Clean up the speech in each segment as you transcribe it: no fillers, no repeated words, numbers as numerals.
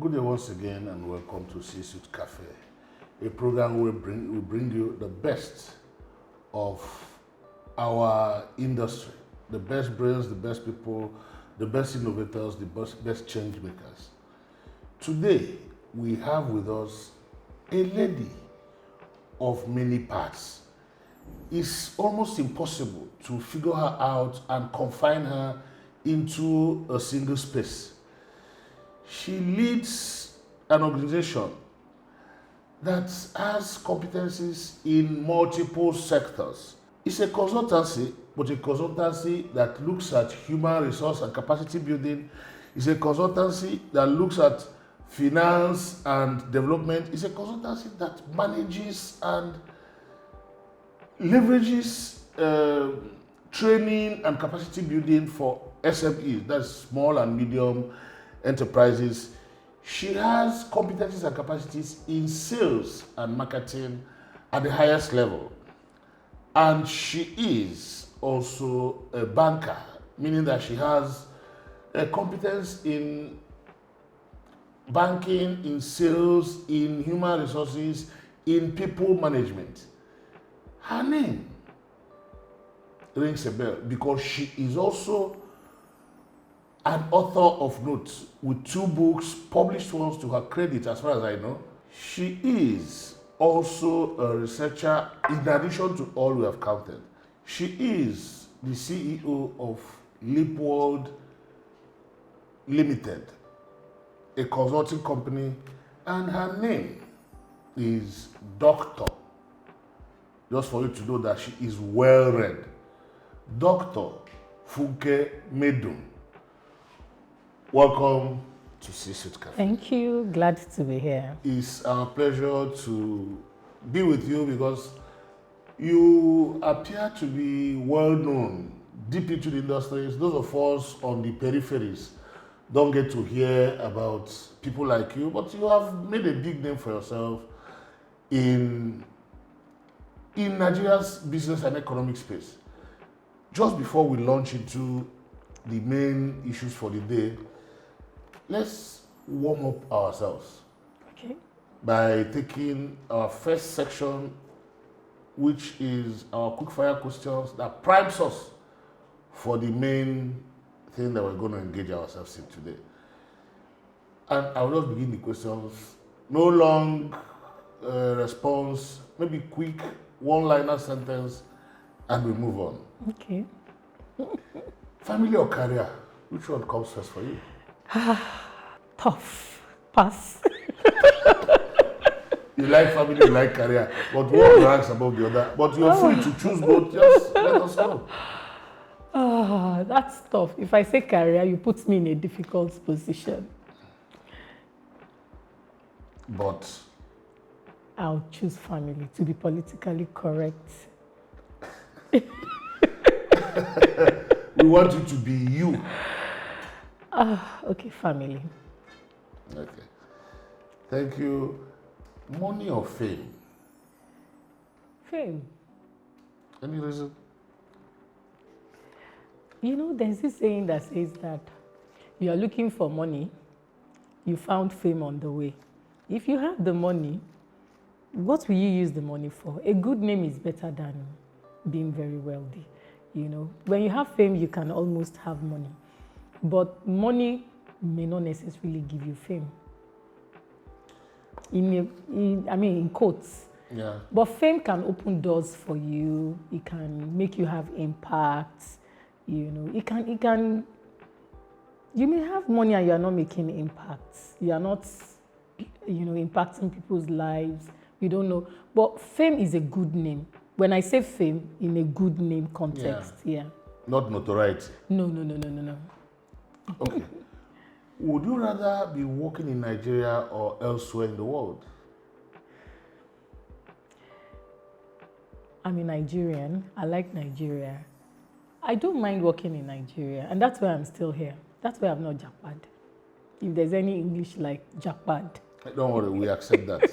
Good day once again, and welcome to C-Suite Cafe, a program where we bring you the best of our industry, the best brains, the best people, the best innovators, the best change makers. Today, we have with us a lady of many parts. It's almost impossible to figure her out and confine her into a single space. She leads an organization that has competencies in multiple sectors. It's a consultancy, but a consultancy that looks at human resource and capacity building. It's a consultancy that looks at finance and development. It's a consultancy that manages and leverages training and capacity building for SMEs, that's small and medium enterprises. She has competencies and capacities in sales and marketing at the highest level. And she is also a banker, meaning that she has a competence in banking, in sales, in human resources, in people management. Her name rings a bell because she is also an author of note with 2 books, published ones to her credit as far as I know. She is also a researcher in addition to all we have counted. She is the CEO of Leapworld Limited, a consulting company, and her name is Dr. Just for you to know that she is well read. Dr. Funke Medun. Welcome to C-Suite Cafe. Thank you. Glad to be here. It's our pleasure to be with you because you appear to be well known deep into the industries. Those of us on the peripheries don't get to hear about people like you, but you have made a big name for yourself in Nigeria's business and economic space. Just before we launch into the main issues for the day, let's warm up ourselves. Okay. By taking our first section, which is our quick-fire questions that primes us for the main thing that we're going to engage ourselves in today. And I'll just begin the questions. No long response, maybe quick, one-liner sentence, and we move on. Okay. Family or career? Which one comes first for you? Tough. Pass. You like family, you like career, but one ranks above the other. But you're free to choose both. Just let us know. That's tough. If I say career, you put me in a difficult position. But I'll choose family to be politically correct. we want you to be you. Okay, family. Okay. Thank you. Money or fame? Fame. Any reason? You know, there's this saying that says that you are looking for money, you found fame on the way. If you have the money, what will you use the money for? A good name is better than being very wealthy. You know, when you have fame, you can almost have money. But money may not necessarily give you fame. In quotes. Yeah. But fame can open doors for you. It can make you have impact. You know, you may have money and you are not making impact. You are not, impacting people's lives. You don't know. But fame is a good name. When I say fame, in a good name context, yeah. Not notoriety. No. Okay. Would you rather be working in Nigeria or elsewhere in the world? I'm a Nigerian. I like Nigeria. I don't mind working in Nigeria, and that's why I'm still here. That's why I'm not Japad. If there's any English like Japad. Don't worry, we accept that.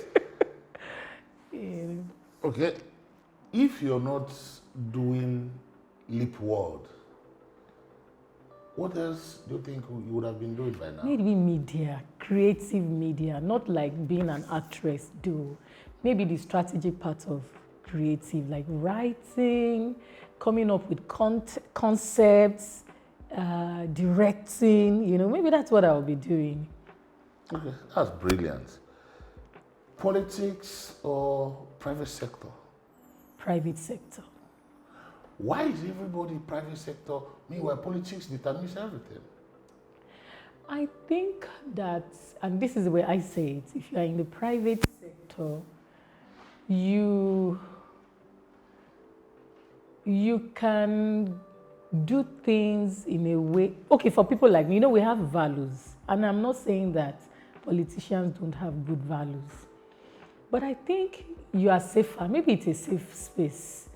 Yeah. Okay. If you're not doing Leapworld, What else do you think you would have been doing by now? Maybe media, creative media, not like being an actress, do. Maybe the strategy part of creative, like writing, coming up with concepts, directing, maybe that's what I'll be doing. Okay, that's brilliant. Politics or private sector? Private sector. Why is everybody private sector? Meanwhile, politics determines everything. I think that, and this is the way I say it, if you are in the private sector, you can do things in a way, okay, for people like me, we have values. And I'm not saying that politicians don't have good values. But I think you are safer. Maybe it's a safe space.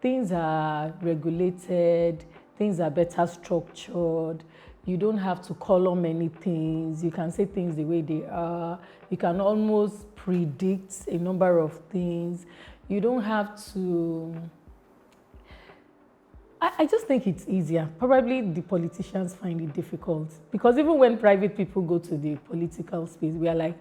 Things are regulated, things are better structured. You don't have to color many things. You can say things the way they are. You can almost predict a number of things. You don't have to... I just think it's easier. Probably the politicians find it difficult. Because even when private people go to the political space, we are like,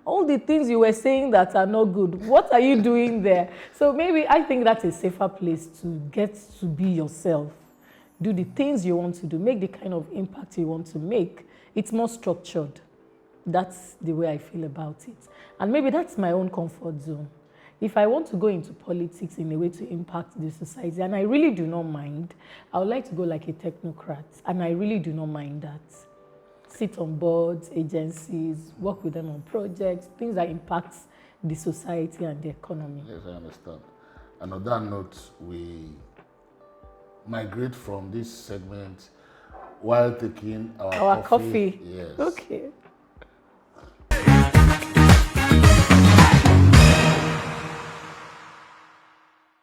all the things you were saying that are not good, what are you doing there? So maybe I think that's a safer place to get to be yourself. Do the things you want to do, make the kind of impact you want to make. It's more structured. That's the way I feel about it. And maybe that's my own comfort zone. If I want to go into politics in a way to impact the society, and I really do not mind, I would like to go like a technocrat, and I really do not mind that. Sit on boards, agencies, work with them on projects, things that impact the society and the economy. Yes, I understand. And on that note, we migrate from this segment while taking our coffee. Yes. Okay.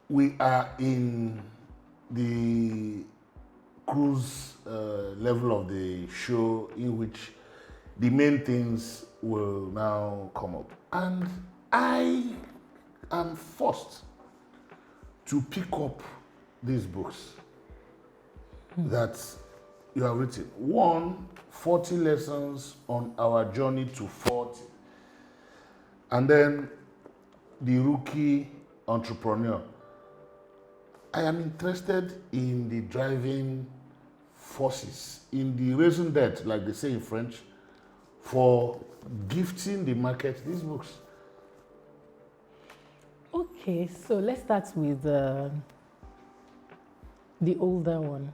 We are in the cruise level of the show in which the main things will now come up. And I am forced to pick up these books that you have written. One, 40 lessons on our journey to 40. And then the rookie entrepreneur. I am interested in the driving forces, in the raison d'etre, like they say in French, for gifting the market these books. Okay, so let's start with the older one.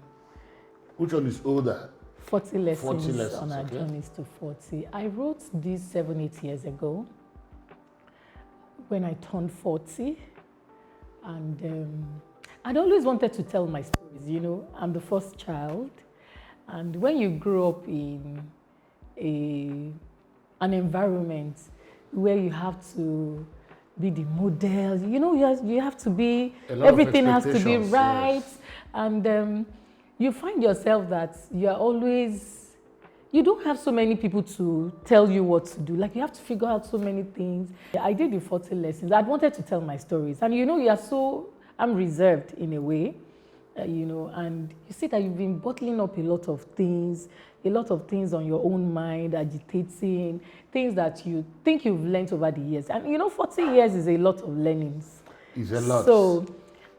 Which one is older? 40 lessons, 40 lessons on our okay. journeys to 40. I wrote this 7-8 years ago when I turned 40. And I'd always wanted to tell my stories, I'm the first child. And when you grow up in an environment where you have to be the model, you have to be, everything has to be right. Yes. And you find yourself that you're always, you don't have so many people to tell you what to do. Like you have to figure out so many things. I did the 40 lessons. I wanted to tell my stories. And I'm reserved in a way, and you see that you've been bottling up a lot of things on your own mind, agitating, things that you think you've learned over the years. And 40 years is a lot of learnings. It's a lot. So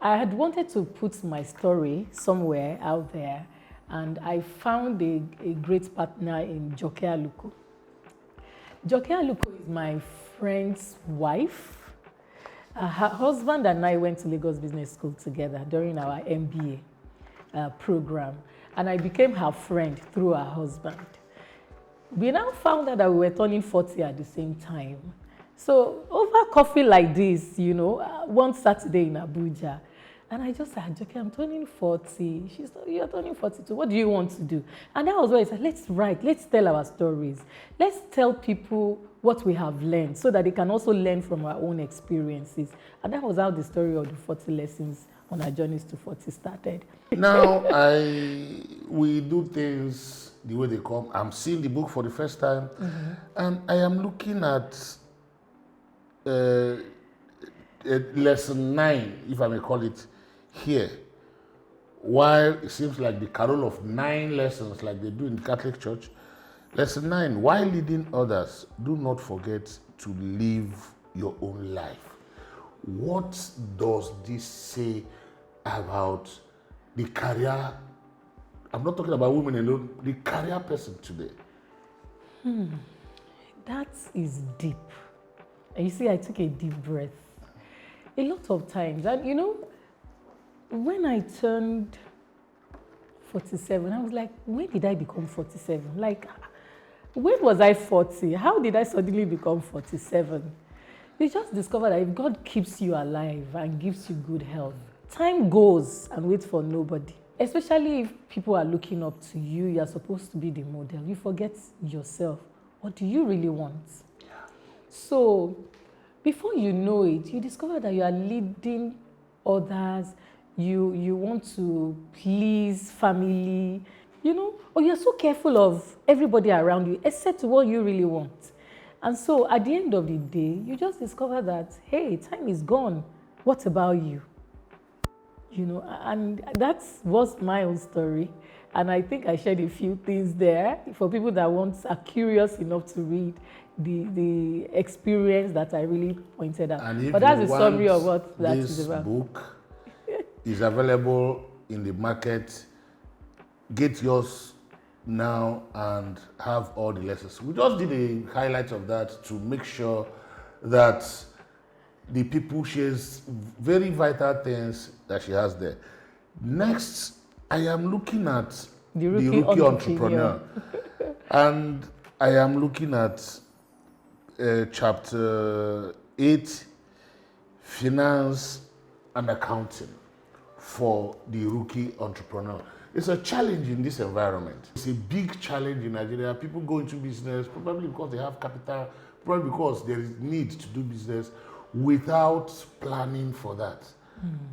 I had wanted to put my story somewhere out there, and I found a great partner in Joke Aluko. Joke Aluko is my friend's wife. Her husband and I went to Lagos Business School together during our MBA program, and I became her friend through her husband. We now found out that we were turning 40 at the same time. So over coffee like this, one Saturday in Abuja, and I just said, Joke, I'm turning 40. She said, you're turning 42. What do you want to do? And that was why I said, let's write, let's tell our stories. Let's tell people what we have learned so that they can also learn from our own experiences. And that was how the story of the 40 lessons on our journeys to 40 started. Now, we do things the way they come. I'm seeing the book for the first time, and I am looking at lesson 9, if I may call it, here. while it seems like the carol of 9 lessons like they do in the Catholic Church, lesson 9, while leading others, do not forget to live your own life. What does this say about the career? I'm not talking about women alone, the career person today. That is deep. And you see, I took a deep breath. A lot of times, and you know, when I turned 47, I was like, when did I become 47? Like, when was I 40? How did I suddenly become 47? You just discover that if God keeps you alive and gives you good health, time goes and waits for nobody. Especially if people are looking up to you, you're supposed to be the model. You forget yourself. What do you really want? Yeah. So, before you know it, you discover that you are leading others, you want to please family, you know, or you're so careful of everybody around you, except what you really want. And so at the end of the day, you just discover that, hey, time is gone. What about you? You know, and that was my own story. And I think I shared a few things there for people that are curious enough to read the experience that I really pointed out. And if but that's you a summary want of what that is this about. book is available in the market. Get yours now and have all the lessons. We just did a highlight of that to make sure that the people shares very vital things that she has there. Next, I am looking at The the Rookie rookie entrepreneur. And I am looking at chapter 8, finance and accounting for the rookie entrepreneur. It's a challenge in this environment. It's a big challenge in Nigeria. People go into business probably because they have capital, probably because there is need to do business without planning for that.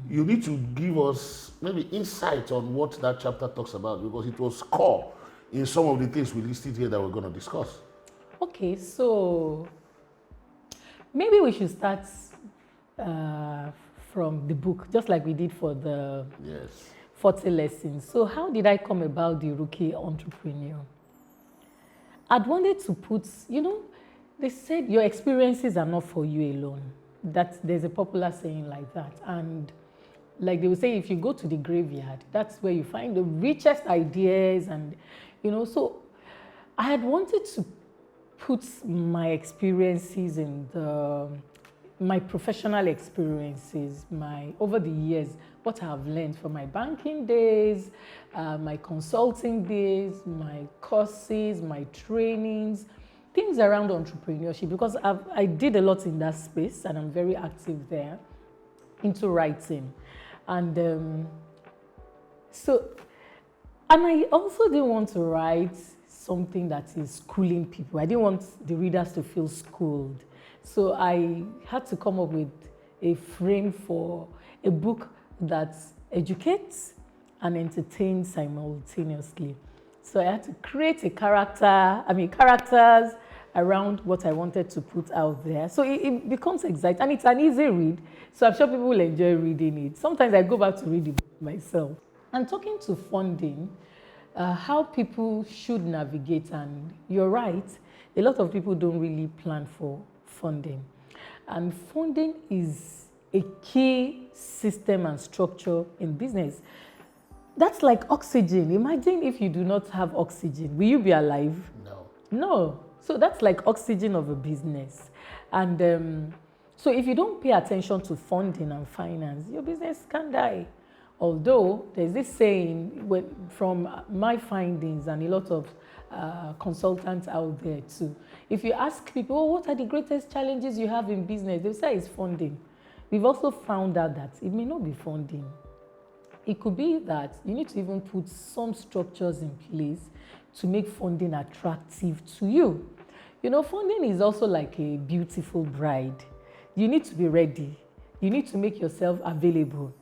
You need to give us maybe insight on what that chapter talks about, because it was core in some of the things we listed here that we're going to discuss. Okay, so maybe we should start from the book, just like we did for the 40 lessons. So how did I come about the rookie entrepreneur? I'd wanted to put, you know, they said your experiences are not for you alone. There's a popular saying like that. And like they would say, if you go to the graveyard, that's where you find the richest ideas. And, you know, so I had wanted to put my experiences in my professional experiences, over the years, what I've learned from my banking days, my consulting days, my courses, my trainings, things around entrepreneurship, because I did a lot in that space and I'm very active there, into writing. And and I also didn't want to write something that is schooling people. I didn't want the readers to feel schooled. So I had to come up with a frame for a book that educates and entertains simultaneously. So I had to create characters around what I wanted to put out there. So it becomes exciting, and it's an easy read. So I'm sure people will enjoy reading it. Sometimes I go back to read the book myself. And talking to funding, how people should navigate, and you're right, a lot of people don't really plan for funding. And funding is a key system and structure in business. That's like oxygen. Imagine if you do not have oxygen. Will you be alive? No. No. So that's like oxygen of a business. And so if you don't pay attention to funding and finance, your business can die. Although there's this saying from my findings and a lot of consultants out there too. If you ask people, oh, what are the greatest challenges you have in business? They'll say it's funding. We've also found out that it may not be funding. It could be that you need to even put some structures in place to make funding attractive to you. You know, funding is also like a beautiful bride. You need to be ready. You need to make yourself available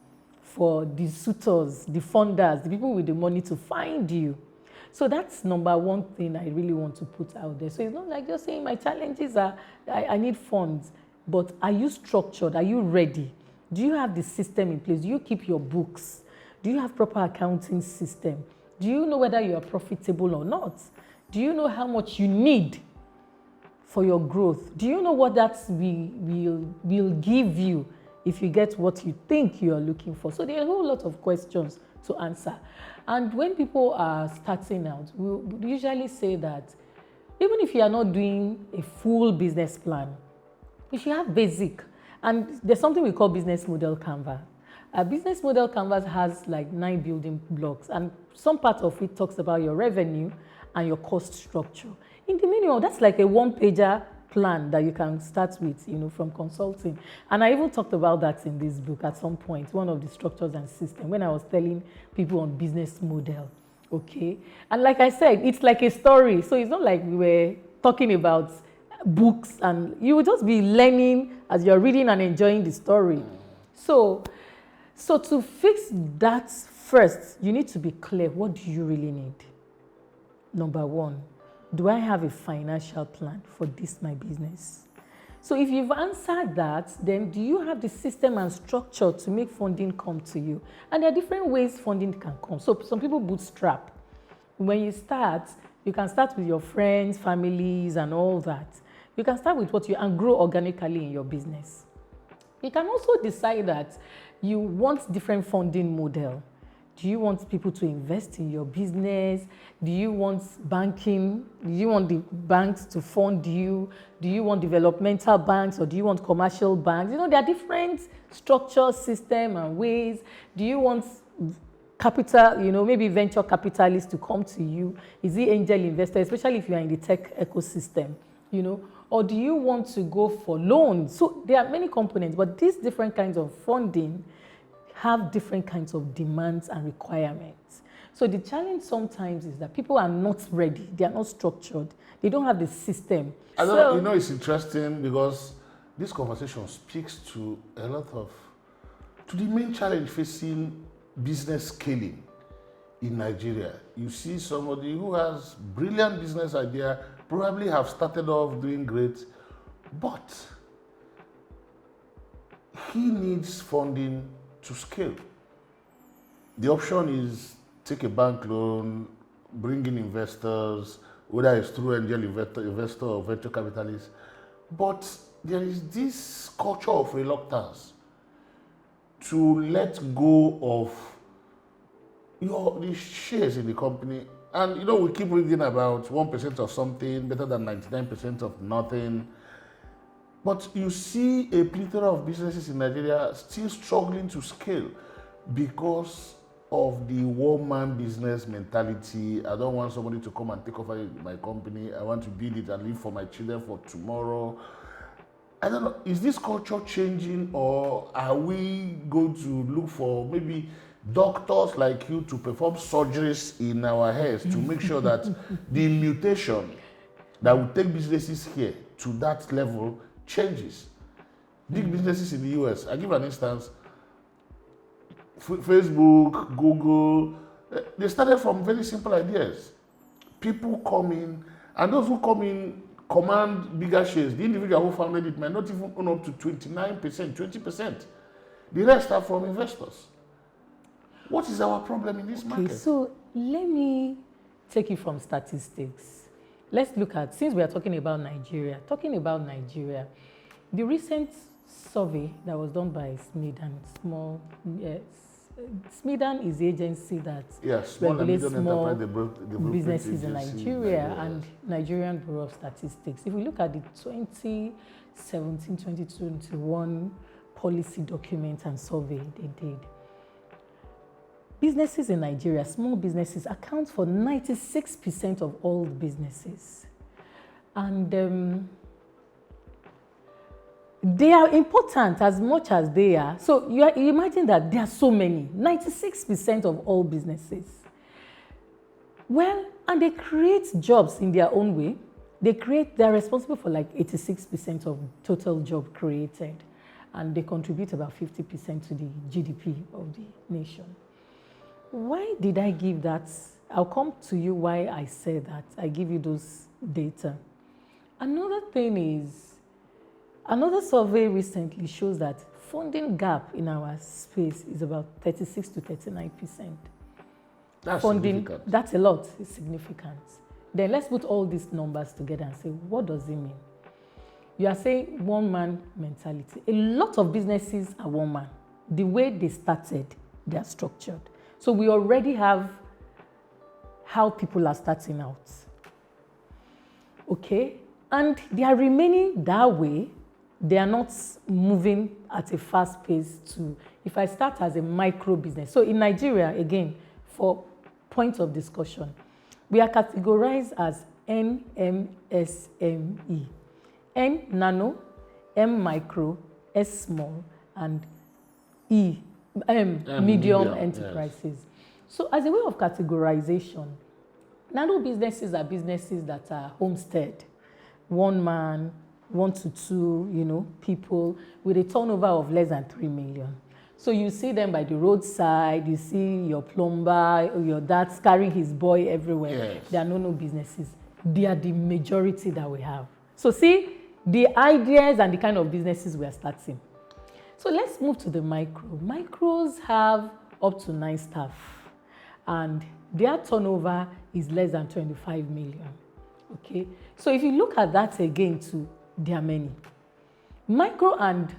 for the suitors, the funders, the people with the money to find you. So that's number one thing I really want to put out there. So it's not like just saying my challenges are, I need funds, but are you structured? Are you ready? Do you have the system in place? Do you keep your books? Do you have proper accounting system? Do you know whether you are profitable or not? Do you know how much you need for your growth? Do you know what that will give you if you get what you think you are looking for? So there are a whole lot of questions to answer. And when people are starting out, we usually say that even if you are not doing a full business plan, you should have basic. And there's something we call business model canvas. A business model canvas has like 9 building blocks, and some part of it talks about your revenue and your cost structure. In the minimum, that's like a one-pager plan that you can start with, from consulting. And I even talked about that in this book at some point, one of the structures and systems, when I was telling people on business model, okay? And like I said, it's like a story. So it's not like we were talking about books, and you will just be learning as you're reading and enjoying the story. So to fix that first, you need to be clear. What do you really need? Number one, do I have a financial plan for this, my business? So if you've answered that, then do you have the system and structure to make funding come to you? And there are different ways funding can come. So some people bootstrap. When you start, you can start with your friends, families, and all that. You can start with and grow organically in your business. You can also decide that you want different funding model. Do you want people to invest in your business? Do you want banking? Do you want the banks to fund you? Do you want developmental banks, or do you want commercial banks? There are different structure, system, and ways. Do you want capital, maybe venture capitalists to come to you? Is it angel investor, especially if you are in the tech ecosystem, Or do you want to go for loans? So there are many components, but these different kinds of funding have different kinds of demands and requirements. So the challenge sometimes is that people are not ready. They are not structured. They don't have the system. It's interesting because this conversation speaks to the main challenge facing business scaling in Nigeria. You see somebody who has brilliant business idea, probably have started off doing great, but he needs funding to scale. The option is take a bank loan, bring in investors, whether it's through angel investor or venture capitalist. But there is this culture of reluctance to let go of the shares in the company. And we keep reading about 1% of something better than 99% of nothing. But you see a plethora of businesses in Nigeria still struggling to scale because of the one-man business mentality. I don't want somebody to come and take over my company. I want to build it and live for my children for tomorrow. I don't know, is this culture changing, or are we going to look for maybe doctors like you to perform surgeries in our heads to make sure that the mutation that will take businesses here to that level changes? Big businesses in the US, I give an instance, Facebook, Google, they started from very simple ideas. People come in, and those who come in command bigger shares. The individual who founded it might not even own up to 29%, 20%. The rest are from investors. What is our problem in this market? So let me take it from statistics. Let's look at, since we are talking about Nigeria, the recent survey that was done by Smedan is the agency that regulates small businesses in Nigeria, and Nigerian Bureau of Statistics. If we look at the 2017-2021 policy document and survey they did, businesses in Nigeria, small businesses, account for 96% of all businesses. And they are important as much as they are. So you imagine that there are so many, 96% of all businesses. Well, and they create jobs in their own way. They're responsible for like 86% of total job created. And they contribute about 50% to the GDP of the nation. Why did I give that? I'll come to you why I said that. I give you those data. Another thing is, another survey recently shows that funding gap in our space is about 36 to 39%. That's Funding, significant. that's a lot, it's significant. Then let's put all these numbers together and say, what does it mean? You are saying one-man mentality. A lot of businesses are one-man. The way they started, they are structured. So we already have how people are starting out. Okay? And they are remaining that way. They are not moving at a fast pace to, if I start as a micro business. So in Nigeria, again, for point of discussion, we are categorized as NMSME. N nano, M micro, S small, and medium enterprises. Yes. So as a way of categorization, nano businesses are businesses that are homestead, one man, 1 to 2, people with a turnover of less than 3 million. So you see them by the roadside, you see your plumber, your dad's carrying his boy everywhere. Yes. They are no businesses. They are the majority that we have. So see, the ideas and the kind of businesses we are starting. So let's move to the micro. Micros have up to 9 staff and their turnover is less than 25 million. Okay, so if you look at that again too, there are many. Micro and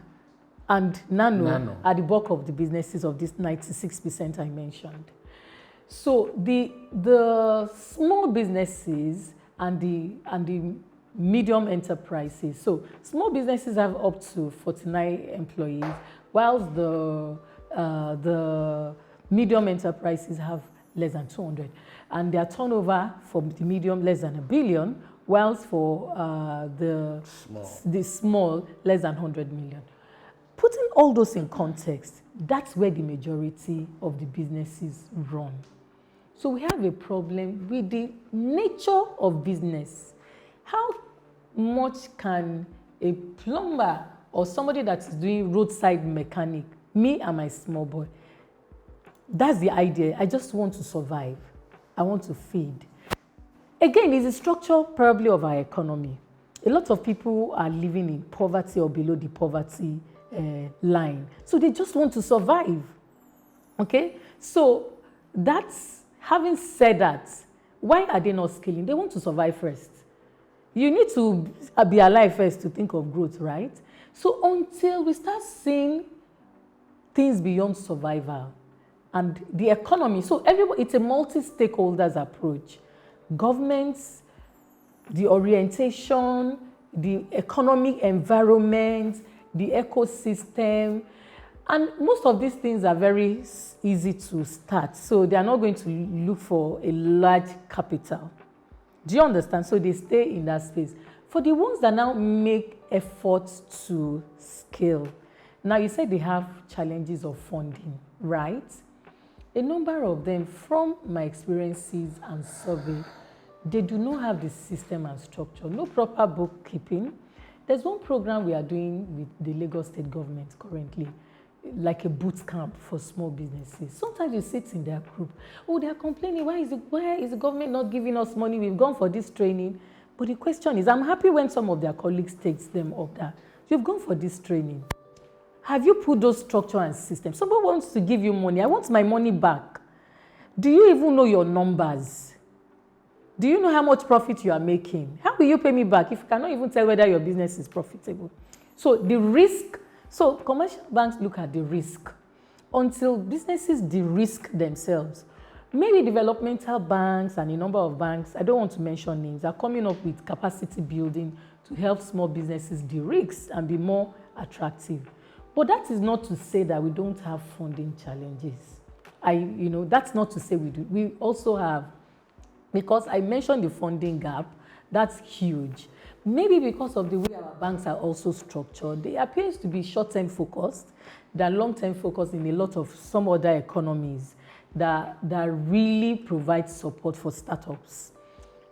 nano are the bulk of the businesses of this 96% I mentioned. So the small businesses and the medium enterprises. So small businesses have up to 49 employees, whilst the medium enterprises have less than 200. And their turnover for the medium less than 1 billion, whilst for the small less than 100 million. Putting all those in context, that's where the majority of the businesses run. So we have a problem with the nature of business. How much can a plumber or somebody that is doing roadside mechanic, me and my small boy, that's the idea. I just want to survive. I want to feed. Again, it's a structure probably of our economy. A lot of people are living in poverty or below the poverty line. So they just want to survive. Okay? So that's, having said that, why are they not scaling? They want to survive first. You need to be alive first to think of growth, right? So until we start seeing things beyond survival and the economy, so everybody, it's a multi-stakeholders approach. Governments, the orientation, the economic environment, the ecosystem, and most of these things are very easy to start. So they are not going to look for a large capital. Do you understand? So they stay in that space. For the ones that now make efforts to scale, now you said they have challenges of funding, right? A number of them, from my experiences and survey, they do not have the system and structure, no proper bookkeeping. There's one program we are doing with the Lagos State government currently, like a boot camp for small businesses. Sometimes you sit in their group, oh, they are complaining, why is the government not giving us money? We've gone for this training. But the question is, I'm happy when some of their colleagues takes them up that, you've gone for this training. Have you put those structure and systems? Somebody wants to give you money. I want my money back. Do you even know your numbers? Do you know how much profit you are making? How will you pay me back if you cannot even tell whether your business is profitable? So the risk, so commercial banks look at the risk until businesses de-risk themselves. Maybe developmental banks and a number of banks, I don't want to mention names, are coming up with capacity building to help small businesses de-risk and be more attractive. But that is not to say that we don't have funding challenges. That's not to say we do. We also have, because I mentioned the funding gap, that's huge. Maybe because of the way our banks are also structured, they appear to be short-term focused than long-term focused in a lot of some other economies that really provide support for startups.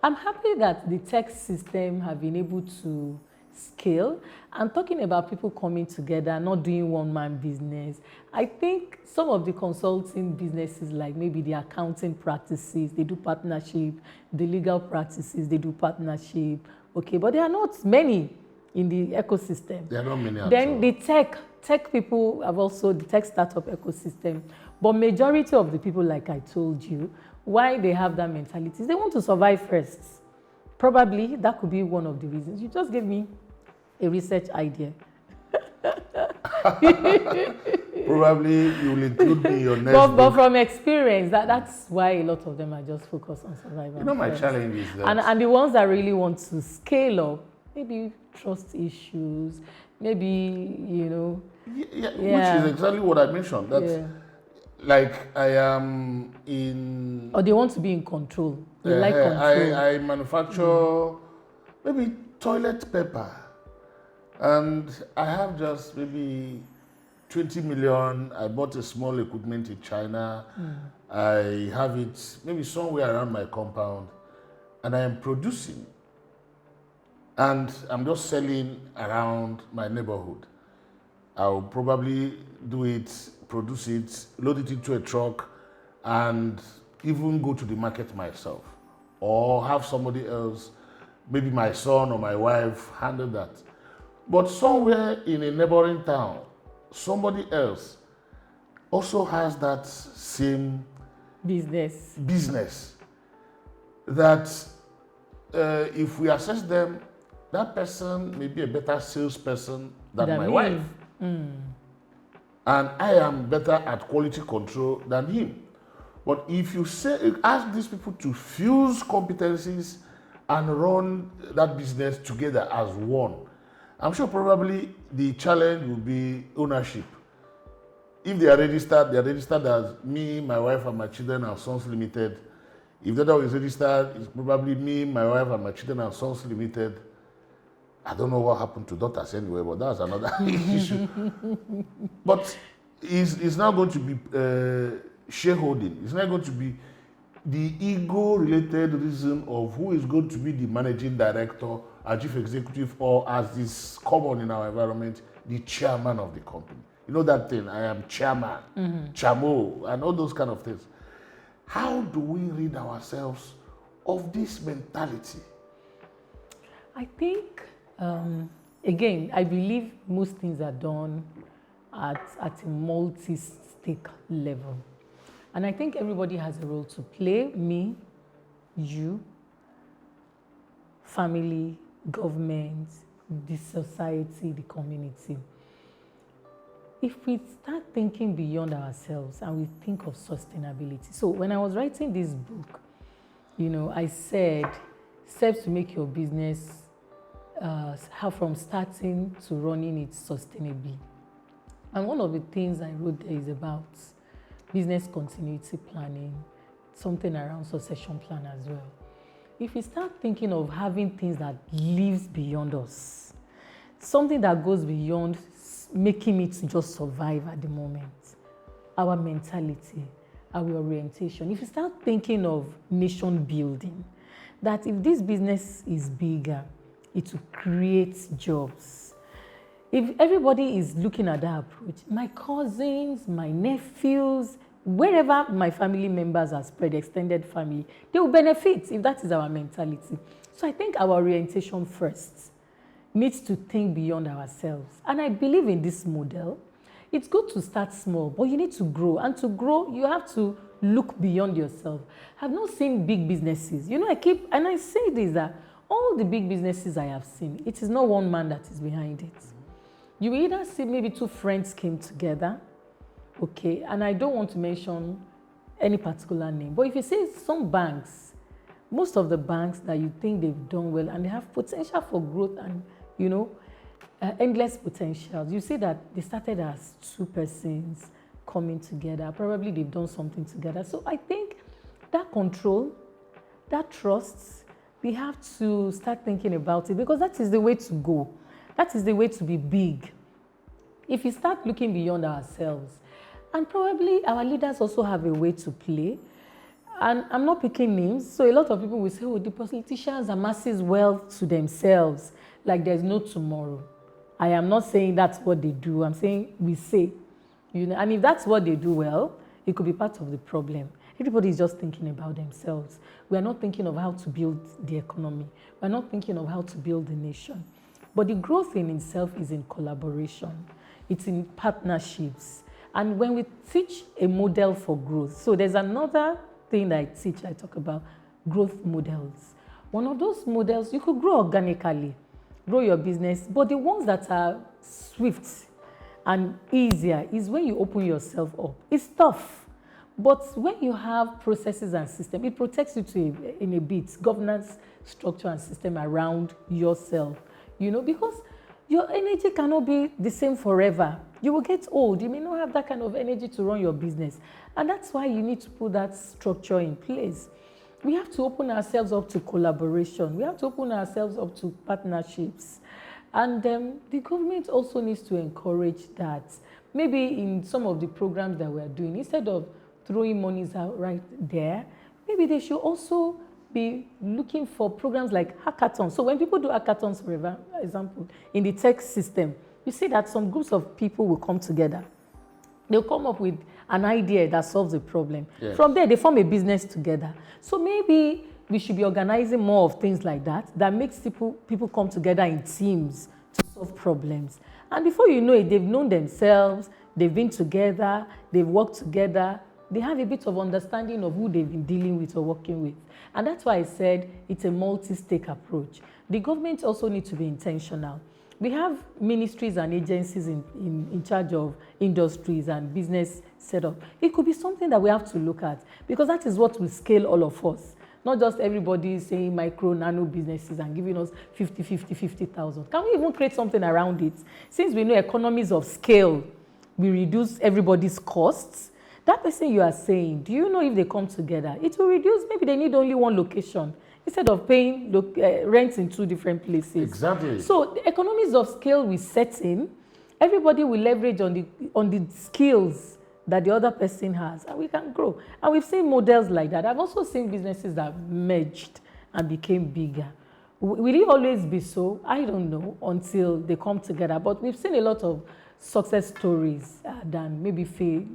I'm happy that the tech system have been able to scale. I'm talking about people coming together, not doing one-man business. I think some of the consulting businesses, like maybe the accounting practices, they do partnership, the legal practices, they do partnership. Okay, but there are not many in the ecosystem. There are not many at Then all. the tech people have also the tech startup ecosystem. But majority of the people, like I told you, why they have that mentality is they want to survive first. Probably that could be one of the reasons. You just gave me a research idea. Probably you will include me in your next But book. from experience, that's why a lot of them are just focused on survival. You know, my first. challenge is that And the ones that really want to scale up, maybe trust issues, maybe, you know. yeah, Yeah. which is exactly what I mentioned. That's Yeah. like I am in. Or they want to be in control. They like control. I manufacture maybe toilet paper, and I have just maybe 20 million. I bought a small equipment in China. I have it maybe somewhere around my compound, and I am producing. And I'm just selling around my neighborhood. I'll probably do it, produce it, load it into a truck, and even go to the market myself. Or have somebody else, maybe my son or my wife, handle that. But somewhere in a neighboring town, somebody else also has that same business that if we assess them, that person may be a better salesperson than my wife. And I am better at quality control than him. But if you ask these people to fuse competencies and run that business together as one, I'm sure probably the challenge will be ownership. If they are registered as me, my wife, and my children and sons limited. If the other is registered, it's probably me, my wife, and my children and sons limited. I don't know what happened to daughters anyway, but that's another issue. But it's not going to be shareholding. It's not going to be the ego-related reason of who is going to be the managing director, or chief executive, or as is common in our environment, the chairman of the company. You know that thing, I am chairman, chamo, and all those kind of things. How do we rid ourselves of this mentality? I think, again, I believe most things are done at a multi-stake level. And I think everybody has a role to play. Me, you, family, government, the society, the community. If we start thinking beyond ourselves and we think of sustainability. So when I was writing this book, you know, I said steps to make your business, how from starting to running it sustainably. And one of the things I wrote there is about business continuity planning, something around succession plan as well. If we start thinking of having things that lives beyond us, something that goes beyond making it just survive at the moment, our mentality, our orientation. If you start thinking of nation building, that if this business is bigger, it will create jobs. If everybody is looking at that approach, my cousins, my nephews, wherever my family members are spread, extended family, they will benefit if that is our mentality. So I think our orientation first needs to think beyond ourselves. And I believe in this model. It's good to start small, but you need to grow. And to grow, you have to look beyond yourself. I've not seen big businesses. You know, I say this, that all the big businesses I have seen, it is not one man that is behind it. You either see maybe two friends came together, okay, and I don't want to mention any particular name, but if you see some banks, most of the banks that you think they've done well and they have potential for growth and, you know, endless potentials, you see that they started as two persons coming together. Probably they've done something together. So I think that control, that trust, we have to start thinking about it because that is the way to go. That is the way to be big. If we start looking beyond ourselves, and probably our leaders also have a way to play. And I'm not picking names, so a lot of people will say, oh, the politicians amasses wealth to themselves, like there's no tomorrow. I am not saying that's what they do. I'm saying we say, you know, and if that's what they do well, it could be part of the problem. Everybody is just thinking about themselves. We are not thinking of how to build the economy. We are not thinking of how to build the nation. But the growth in itself is in collaboration. It's in partnerships. And when we teach a model for growth, so there's another thing that I talk about growth models. One of those models, you could grow organically, grow your business, but the ones that are swift and easier is when you open yourself up. It's tough, but when you have processes and system, it protects you in a bit, governance, structure and system around yourself, because your energy cannot be the same forever. You will get old. You may not have that kind of energy to run your business. And that's why you need to put that structure in place. We have to open ourselves up to collaboration. We have to open ourselves up to partnerships. And the government also needs to encourage that. Maybe in some of the programs that we're doing, instead of throwing monies out right there, maybe they should also be looking for programs like hackathons. So when people do hackathons, for example, in the tech system, you see that some groups of people will come together. They'll come up with an idea that solves a problem. Yes. From there, they form a business together. So maybe we should be organizing more of things like that makes people come together in teams to solve problems. And before you know it, they've known themselves, they've been together, they've worked together, they have a bit of understanding of who they've been dealing with or working with. And that's why I said it's a multi-stake approach. The government also needs to be intentional. We have ministries and agencies in charge of industries and business setup. It could be something that we have to look at, because that is what will scale all of us. Not just everybody saying micro, nano businesses and giving us 50,000. Can we even create something around it? Since we know economies of scale, we reduce everybody's costs. That person you are saying, do you know if they come together, it will reduce, maybe they need only one location instead of paying rent in two different places. Exactly. So the economies of scale we set in, everybody will leverage on the skills that the other person has, and we can grow. And we've seen models like that. I've also seen businesses that merged and became bigger. Will it always be so? I don't know until they come together. But we've seen a lot of success stories than maybe fail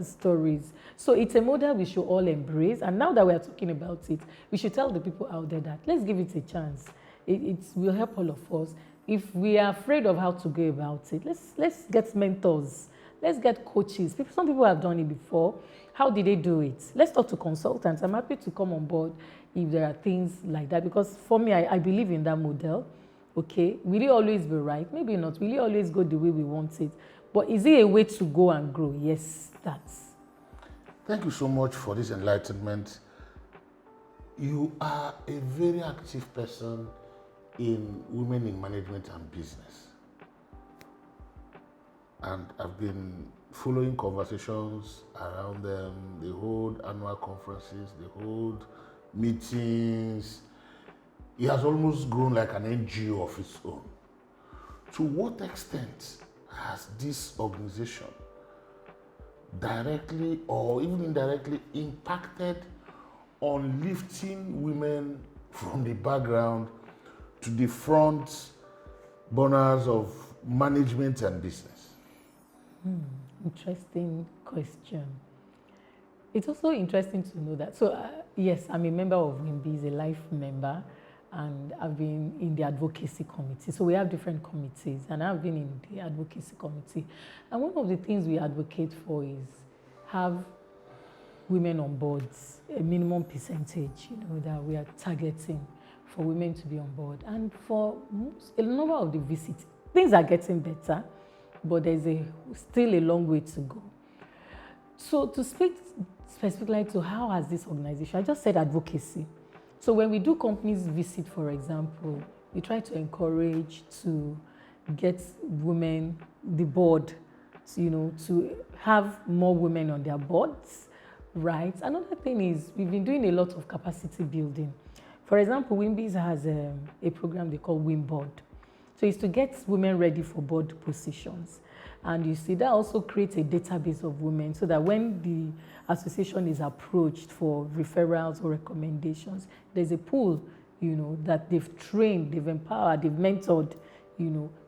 stories. So it's a model we should all embrace. And now that we're talking about it, we should tell the people out there that let's give it a chance. It will help all of us. If we are afraid of how to go about it, let's get mentors. Let's get coaches. Some people have done it before. How did they do it? Let's talk to consultants. I'm happy to come on board if there are things like that, because for me, I believe in that model. Okay, will it always be right? Maybe not. Will it always go the way we want it? But is it a way to go and grow? Yes, that's. Thank you so much for this enlightenment. You are a very active person in women in management and business. And I've been following conversations around them. They hold annual conferences, they hold meetings. It has almost grown like an NGO of its own. To what extent has this organization directly or even indirectly impacted on lifting women from the background to the front burners of management and business? Interesting question. It's also interesting to know that. So, yes, I'm a member of WIMBIZ, a life member, and I've been in the advocacy committee. So we have different committees, and I've been in the advocacy committee. And one of the things we advocate for is have women on boards, a minimum percentage, that we are targeting for women to be on board. And for a number of the visits, things are getting better, but there's still a long way to go. So to speak specifically to how has this organization, I just said advocacy. So when we do companies visit, for example, we try to encourage to get women, the board, to have more women on their boards, right? Another thing is we've been doing a lot of capacity building. For example, WIMBIZ has a program they call WIMBOARD. So it's to get women ready for board positions. And you see, that also creates a database of women so that when the association is approached for referrals or recommendations, there's a pool, that they've trained, they've empowered, they've mentored,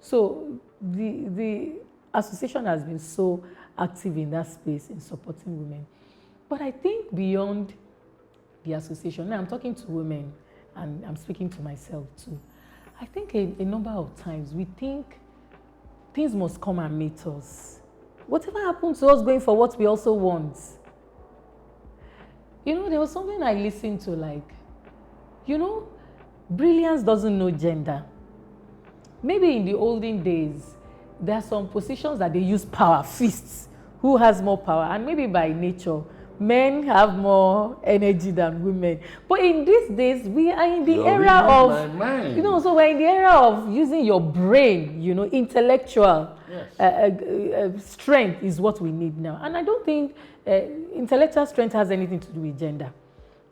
So the association has been so active in that space in supporting women. But I think beyond the association, now I'm talking to women and I'm speaking to myself too. I think a number of times we think things must come and meet us. Whatever happens to us going for what we also want. You know, there was something I listened to like, you know, brilliance doesn't know gender. Maybe in the olden days, there are some positions that they use power, fists, who has more power, and maybe by nature, men have more energy than women. But in these days, we are in the era of, you know, so we're in the era of using your brain, you know, intellectual strength is what we need now. And I don't think intellectual strength has anything to do with gender,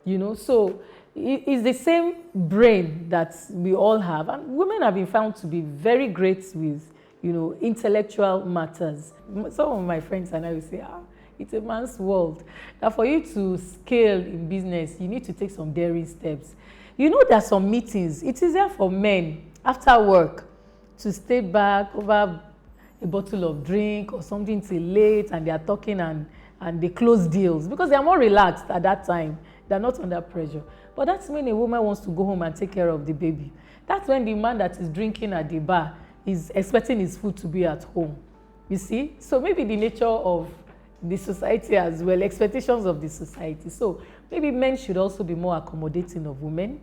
you know. So it's the same brain that we all have. And women have been found to be very great with, you know, intellectual matters. Some of my friends and I will say, it's a man's world. Now, for you to scale in business, you need to take some daring steps. You know, there are some meetings. It is easier for men after work to stay back over a bottle of drink or something till late, and they are talking and they close deals because they are more relaxed at that time. They are not under pressure. But that's when a woman wants to go home and take care of the baby. That's when the man that is drinking at the bar is expecting his food to be at home. You see? So maybe the nature of the society as well, expectations of the society. So maybe men should also be more accommodating of women.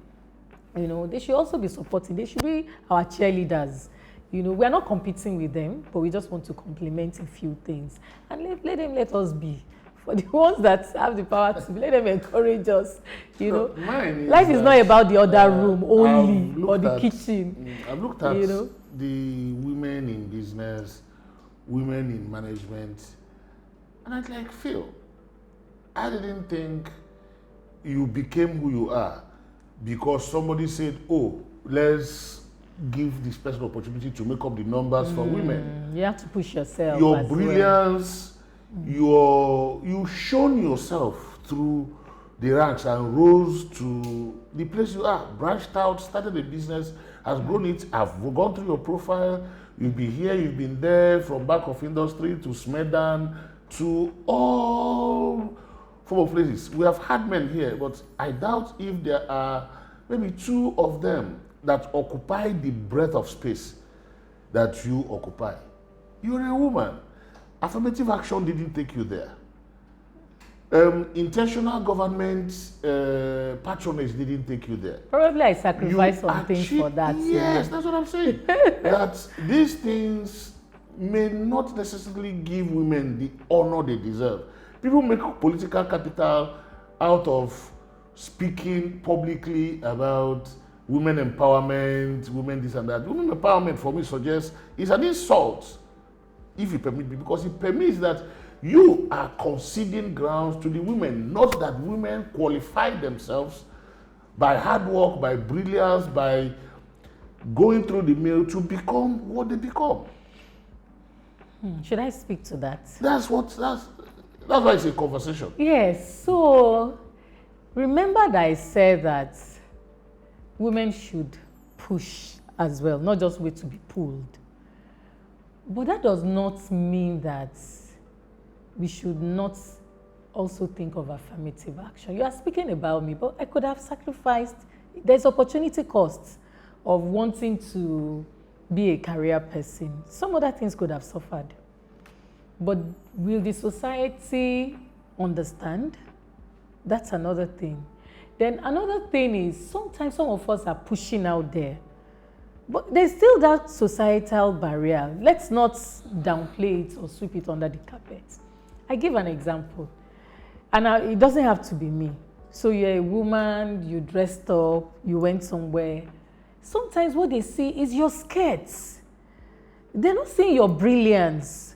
You know, they should also be supporting. They should be our cheerleaders. You know, we are not competing with them, but we just want to complement a few things. And let us be. For the ones that have the power to be, let them encourage us. You know, life is not about the other room only or the kitchen. I've looked at, you know, the women in business, women in management, and I'd like, Phil, I didn't think you became who you are because somebody said, oh, let's give this person opportunity to make up the numbers for women. You have to push yourself. Your brilliance, you've shown yourself through the ranks and rose to the place you are, branched out, started a business, has grown it. I've gone through your profile. You've been here, you've been there, from back of industry to Smedan, to all form of places. We have had men here, but I doubt if there are maybe two of them that occupy the breadth of space that you occupy. You're a woman. Affirmative action didn't take you there. Intentional government patronage didn't take you there. Probably I sacrificed some things for that. Yes, that's what I'm saying. That these things may not necessarily give women the honor they deserve. People make political capital out of speaking publicly about women empowerment, women this and that. Women empowerment for me suggests is an insult, if you permit me, because it permits that you are conceding grounds to the women, not that women qualify themselves by hard work, by brilliance, by going through the mill to become what they become. Should I speak to that? That's why it's a conversation. Yes. So remember that I said that women should push as well, not just wait to be pulled. But that does not mean that we should not also think of affirmative action. You are speaking about me, but I could have sacrificed. There's opportunity costs of wanting to be a career person. Some other things could have suffered. But will the society understand? That's another thing. Then another thing is sometimes some of us are pushing out there, but there's still that societal barrier. Let's not downplay it or sweep it under the carpet. I give an example, and it doesn't have to be me. So you're a woman, you dressed up, you went somewhere. Sometimes what they see is your skirts. They're not seeing your brilliance.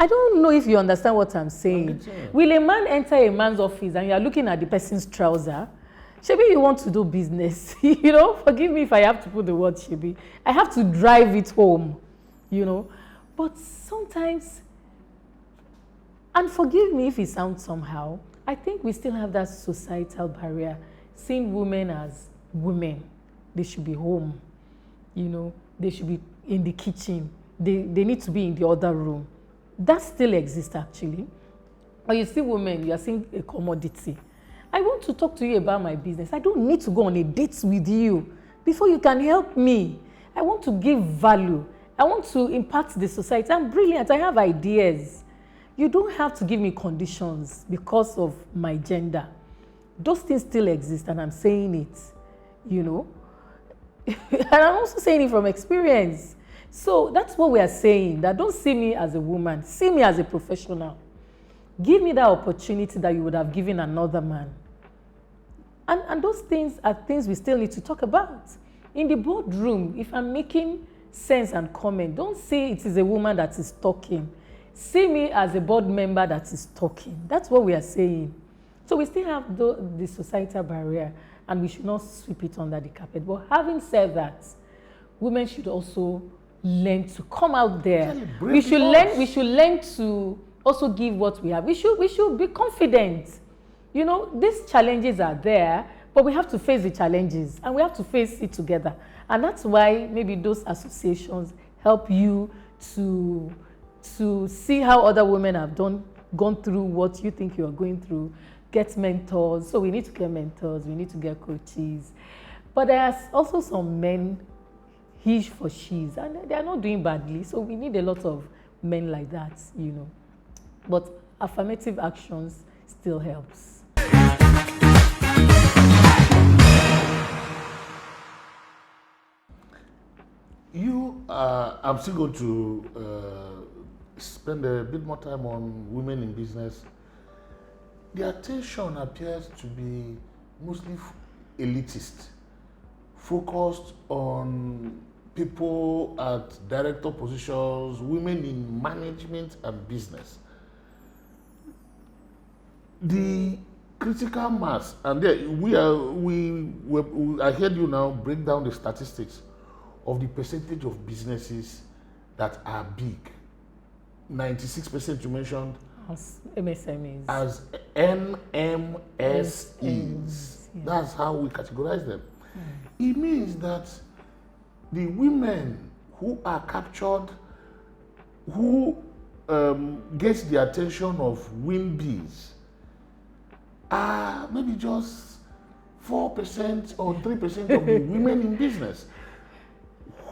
I don't know if you understand what I'm saying. Will a man enter a man's office and you're looking at the person's trouser? Shebi, you want to do business. You know, forgive me if I have to put the word shebi. I have to drive it home, you know. But sometimes, and forgive me if it sounds somehow, I think we still have that societal barrier, seeing women as women. They should be home, you know, they should be in the kitchen. They need to be in the other room. That still exists actually. Or you see women, you are seeing a commodity. I want to talk to you about my business. I don't need to go on a date with you before you can help me. I want to give value. I want to impact the society. I'm brilliant. I have ideas. You don't have to give me conditions because of my gender. Those things still exist, and I'm saying it, you know. And I'm also saying it from experience. So that's what we are saying, that don't see me as a woman, see me as a professional. Give me that opportunity that you would have given another man. And those things are things we still need to talk about. In the boardroom, if I'm making sense and comment, don't say it is a woman that is talking. See me as a board member that is talking. That's what we are saying. So we still have the societal barrier, and we should not sweep it under the carpet. But having said that, women should also learn to come out there. We should learn to also give what we have. We should be confident. You know, these challenges are there, but we have to face the challenges, and we have to face it together. And that's why maybe those associations help you to see how other women have gone through what you think you are going through, get mentors. So we need to get mentors, we need to get coaches. But there's also some men, he for she's, and they are not doing badly. So we need a lot of men like that, you know. But affirmative actions still helps. I'm still going to spend a bit more time on women in business. The attention appears to be mostly elitist, focused on people at director positions, women in management and business. The critical mass, and there I heard you now break down the statistics of the percentage of businesses that are big. 96% you mentioned as MSMEs. As MMSEs. Yes. That's how we categorize them. It means that the women who are captured, who get the attention of WIMBs, are maybe just 4% or 3% of the women in business.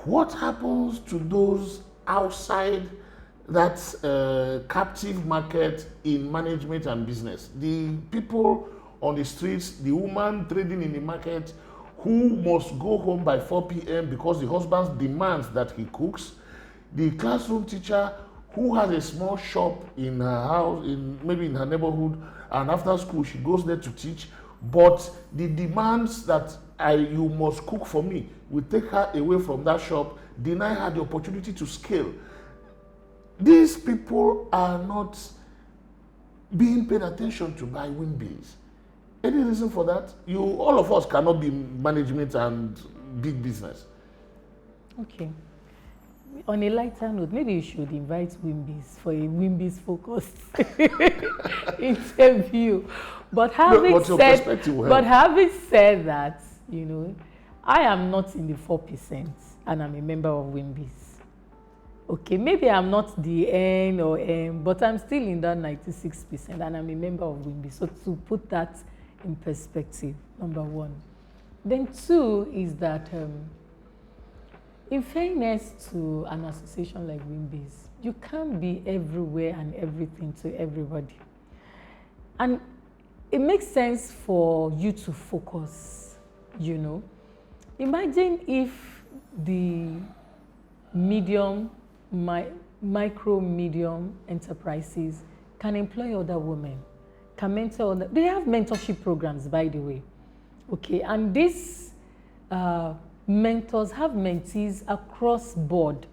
What happens to those outside that captive market in management and business? The people on the streets, the woman trading in the market who must go home by 4 p.m. because the husband demands that he cooks, the classroom teacher who has a small shop in her house, maybe in her neighborhood, and after school she goes there to teach, but the demands that you must cook for me will take her away from that shop, deny her the opportunity to scale. These people are not being paid attention to by WIMBs. Any reason for that? All of us cannot be management and big business. Okay. On a lighter note, maybe you should invite WIMBs for a WIMBs focused interview. But having said that, you know, I am not in the 4%, and I'm a member of WIMBs. Okay, maybe I'm not the N or M, but I'm still in that 96%, and I'm a member of WIMBs. So to put that in perspective, number one. Then two is that in fairness to an association like WIMBs, you can't be everywhere and everything to everybody. And it makes sense for you to focus, you know. Imagine if the micro, medium enterprises can employ other women, can mentor other. They have mentorship programs, by the way. Okay, and these mentors have mentees across board,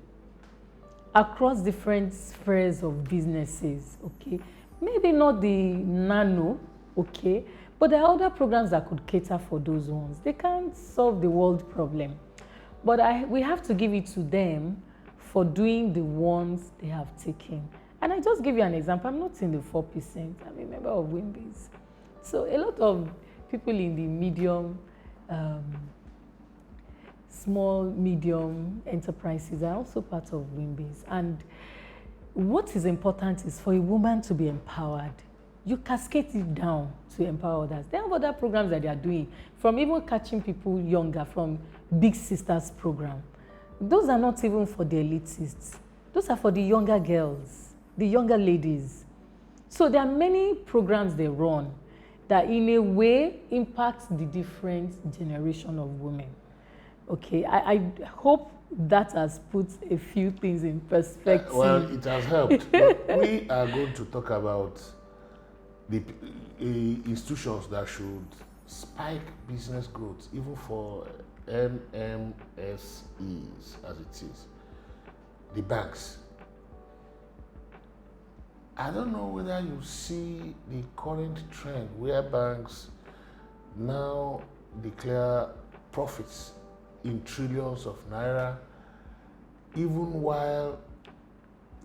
across different spheres of businesses. Okay, maybe not the nano, okay, but there are other programs that could cater for those ones. They can't solve the world problem, but we have to give it to them for doing the ones they have taken. And I just give you an example. I'm not in the 4%. I'm a member of WIMBs. So a lot of people in the medium, small, medium enterprises are also part of WIMBs. And what is important is for a woman to be empowered. You cascade it down to empower others. They have other programs that they are doing, from even catching people younger, from Big Sisters program. Those are not even for the elitists. Those are for the younger girls, the younger ladies. So there are many programs they run that in a way impact the different generation of women. Okay, I hope that has put a few things in perspective. Well, it has helped. But we are going to talk about the institutions that should spike business growth, even for MMSEs, as it is, the banks. I don't know whether you see the current trend where banks now declare profits in trillions of naira, even while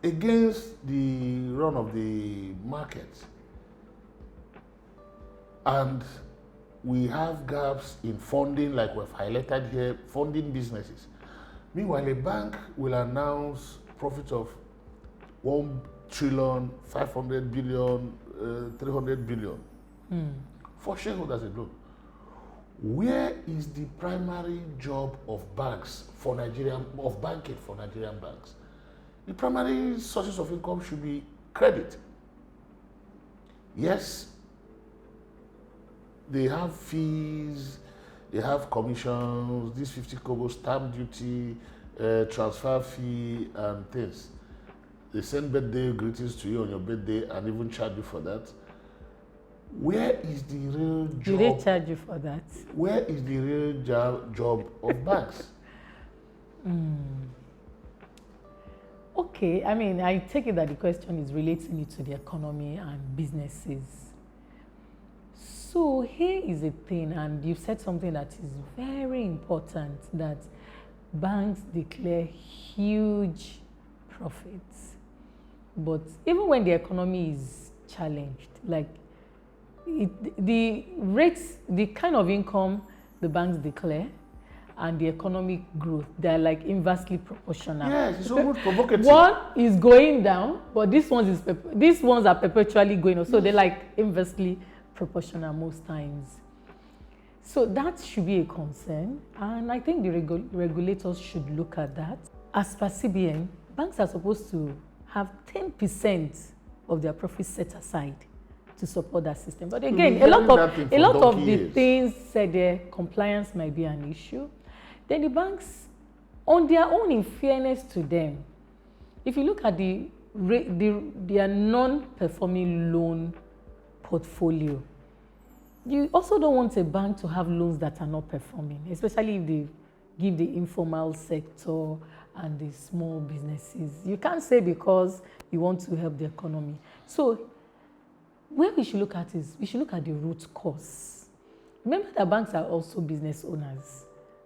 against the run of the market. And we have gaps in funding, like we've highlighted here, funding businesses. Meanwhile, a bank will announce profits of 1 trillion, 500 billion, 300 billion for shareholders alone. Where is the primary job of banks for Nigerian, of banking for Nigerian banks? The primary sources of income should be credit. Yes, they have fees, they have commissions, this 50 kobo stamp duty, transfer fee, and things. They send birthday greetings to you on your birthday and even charge you for that. Where is the real job? Do they charge you for that? Where is the real job of banks? Okay, I mean, I take it that the question is relating it to the economy and businesses. So here is a thing, and you've said something that is very important, that banks declare huge profits. But even when the economy is challenged, like the rates, the kind of income the banks declare and the economic growth, they're like inversely proportional. Yes, it's almost provocative. One is going down, but these ones are perpetually going up. So they're like inversely proportional most times. So that should be a concern, and I think the regulators should look at that. As per CBN, banks are supposed to have 10% of their profits set aside to support that system. But again, a lot of the things said there, compliance might be an issue. Then the banks, on their own, in fairness to them, if you look at their non-performing loan portfolio, you also don't want a bank to have loans that are not performing, especially if they give the informal sector and the small businesses. You can't say because you want to help the economy. So where we should look at is, we should look at the root cause. Remember that banks are also business owners.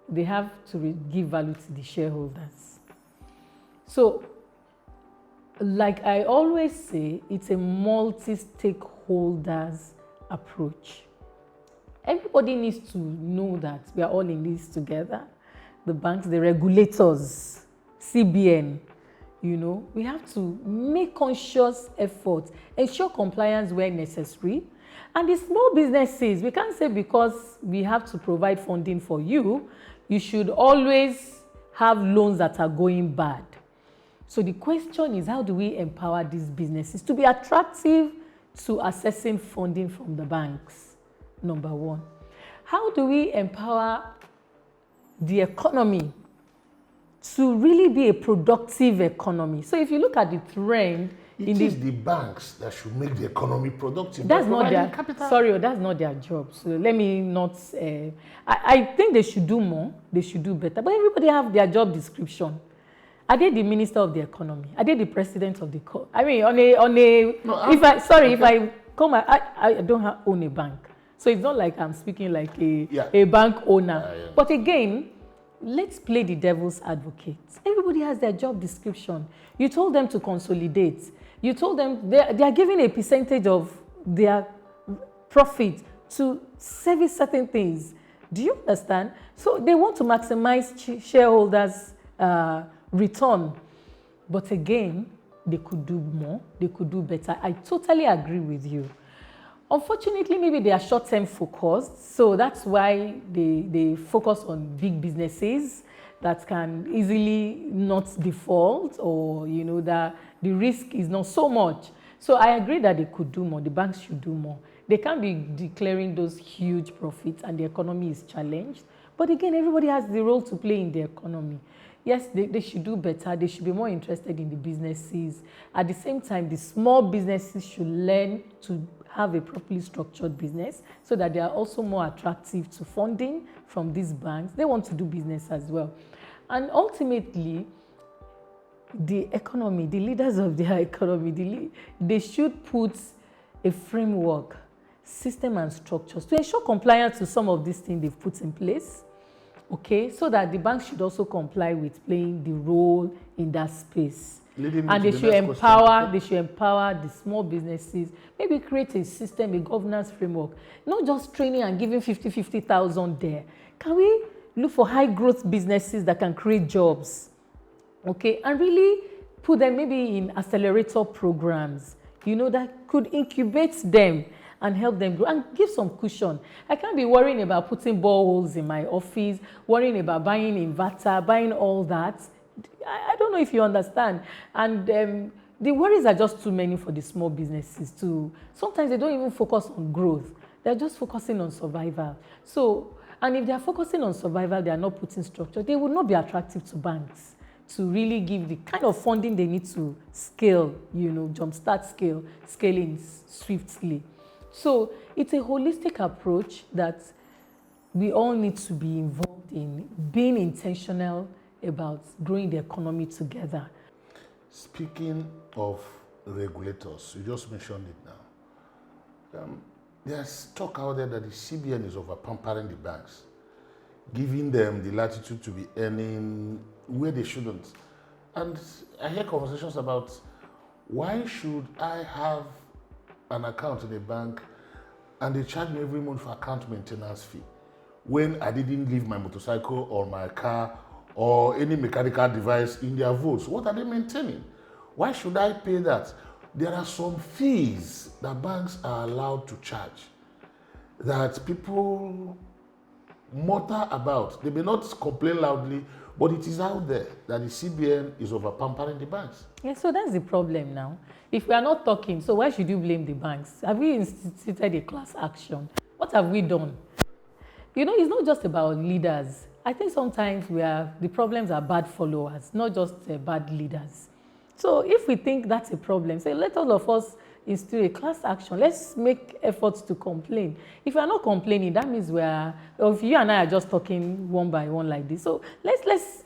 They have to give value to the shareholders. So, like I always say, it's a multi-stakeholders approach. Everybody needs to know that we are all in this together. The banks, the regulators, CBN, we have to make conscious efforts, ensure compliance where necessary. And the small businesses, we can't say because we have to provide funding for you, you should always have loans that are going bad. So the question is, how do we empower these businesses to be attractive to accessing funding from the banks? Number one. How do we empower the economy to really be a productive economy? So if you look at the trend, it is the banks that should make the economy productive. That's not their capital. that's not their job. So let me not. I think they should do more. They should do better. But everybody have their job description. Are they the minister of the economy? Are they the president of the I mean, if I don't own a bank, so it's not like I'm speaking like a bank owner. But again, let's play the devil's advocate. Everybody has their job description. You told them to consolidate. You told them they are giving a percentage of their profit to service certain things. Do you understand? So they want to maximize shareholders' return. But again, they could do more. They could do better. I totally agree with you. Unfortunately, maybe they are short-term focused, so that's why they focus on big businesses that can easily not default, or that the risk is not so much. So I agree that they could do more. The banks should do more. They can't be declaring those huge profits and the economy is challenged. But again, everybody has the role to play in the economy. Yes, they should do better. They should be more interested in the businesses. At the same time, the small businesses should learn to have a properly structured business so that they are also more attractive to funding from these banks. They want to do business as well. And ultimately, the economy, the leaders of their economy, they should put a framework, system and structures to ensure compliance to some of these things they've put in place. Okay, so that the bank should also comply with playing the role in that space. And they should empower the small businesses, maybe create a system, a governance framework, not just training and giving 50,000 there. Can we look for high growth businesses that can create jobs? Okay, and really put them maybe in accelerator programs, that could incubate them and help them grow and give some cushion. I can't be worrying about putting boreholes in my office, worrying about buying inverter, buying all that. I don't know if you understand. And the worries are just too many for the small businesses too. Sometimes they don't even focus on growth. They're just focusing on survival. So, and if they're focusing on survival, they are not putting structure, they will not be attractive to banks to really give the kind of funding they need to scale, jumpstart scaling swiftly. So it's a holistic approach that we all need to be involved in, being intentional about growing the economy together. Speaking of regulators, you just mentioned it now. There's talk out there that the CBN is over pampering the banks, giving them the latitude to be earning where they shouldn't. And I hear conversations about, why should I have an account in a bank and they charge me every month for account maintenance fee when I didn't leave my motorcycle or my car or any mechanical device in their vaults? What are they maintaining? Why should I pay that? There are some fees that banks are allowed to charge that people mutter about. They may not complain loudly, but it is out there that the CBN is over pampering the banks. Yeah, so that's the problem now. If we are not talking, so why should you blame the banks? Have we instituted a class action? What have we done? It's not just about leaders. I think sometimes the problems are bad followers, not just bad leaders. So if we think that's a problem, say let all of us institute a class action. Let's make efforts to complain. If we are not complaining, that means or if you and I are just talking one by one like this. So let's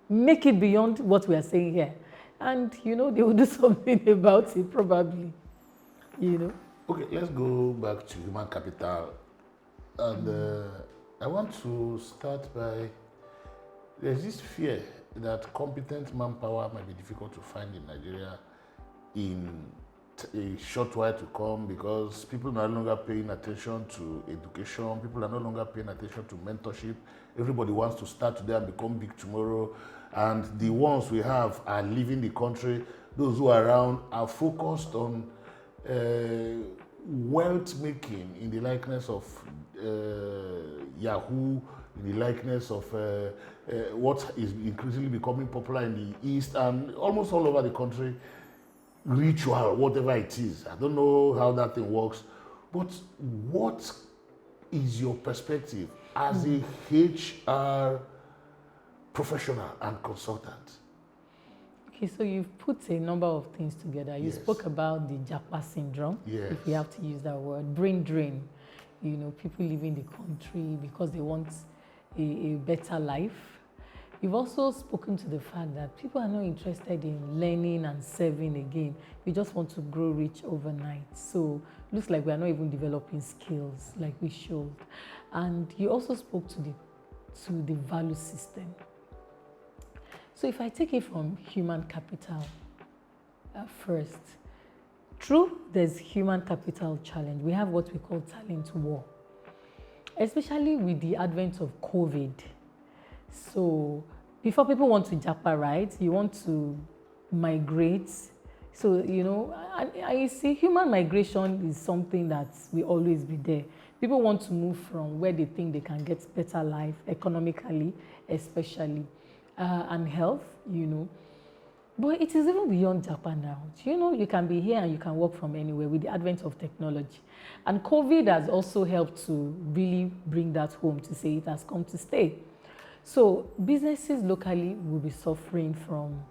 make it beyond what we are saying here. And, they will do something about it, probably, Okay, let's go back to human capital. And I want to start by, there's this fear that competent manpower might be difficult to find in Nigeria in a short while to come, because people are no longer paying attention to education, people are no longer paying attention to mentorship. Everybody wants to start today and become big tomorrow. And the ones we have are leaving the country. Those who are around are focused on wealth making in the likeness of Yahoo, in the likeness of what is increasingly becoming popular in the East and almost all over the country, ritual, whatever it is. I don't know how that thing works, but what is your perspective as a HR professional and consultant? Okay, so you've put a number of things together. You spoke about the Japa syndrome, if we have to use that word, brain drain. People leaving the country because they want a better life. You've also spoken to the fact that people are not interested in learning and serving again. We just want to grow rich overnight. So it looks like we are not even developing skills like we should. And you also spoke to the value system. So if I take it from human capital first, true, there's human capital challenge. We have what we call talent war, especially with the advent of COVID. So before people want to japa, right, you want to migrate, So, I see human migration is something that will always be there. People want to move from where they think they can get better life, economically, especially, and health, But it is even beyond Japan now. You can be here and you can work from anywhere with the advent of technology. And COVID has also helped to really bring that home, to say it has come to stay. So businesses locally will be suffering from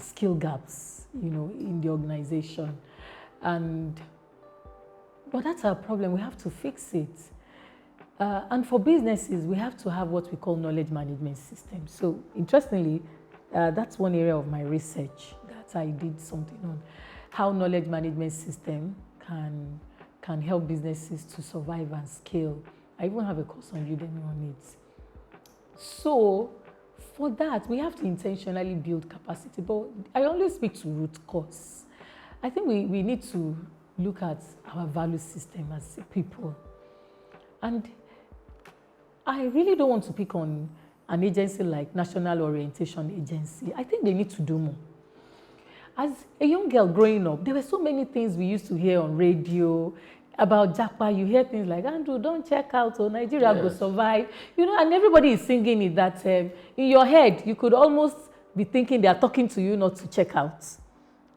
skill gaps, in the organization. But that's our problem. We have to fix it. And for businesses, we have to have what we call knowledge management systems. So interestingly, that's one area of my research that I did something on, how knowledge management system can help businesses to survive and scale. I even have a course on Udemy on it. So for that, we have to intentionally build capacity. But I always speak to root cause. I think we need to look at our value system as people. And I really don't want to pick on an agency like National Orientation Agency. I think they need to do more. As a young girl growing up, there were so many things we used to hear on radio about Japa. You hear things like, Andrew, don't check out, or Nigeria will survive. And everybody is singing it that in your head, you could almost be thinking they are talking to you not to check out.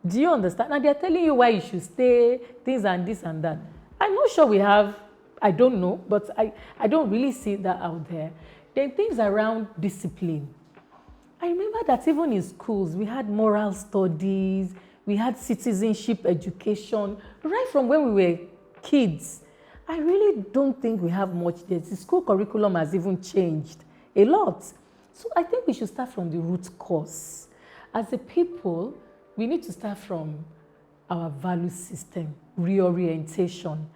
Do you understand? And they're telling you why you should stay, things and this and that. I'm not sure we have, I don't know, but I don't really see that out there. Then things around discipline. I remember that even in schools, we had moral studies, we had citizenship education, right from when we were kids. I really don't think we have much there. The school curriculum has even changed a lot. So I think we should start from the root cause. As a people, we need to start from our value system, reorientation.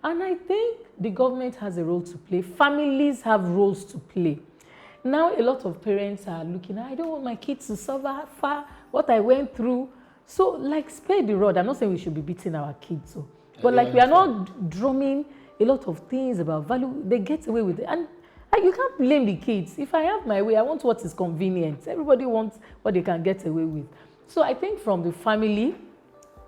And I think the government has a role to play. Families have roles to play. Now, a lot of parents are looking, I don't want my kids to suffer what I went through. So, spare the rod. I'm not saying we should be beating our kids. But we are not drumming a lot of things about value. They get away with it. And you can't blame the kids. If I have my way, I want what is convenient. Everybody wants what they can get away with. So I think from the family,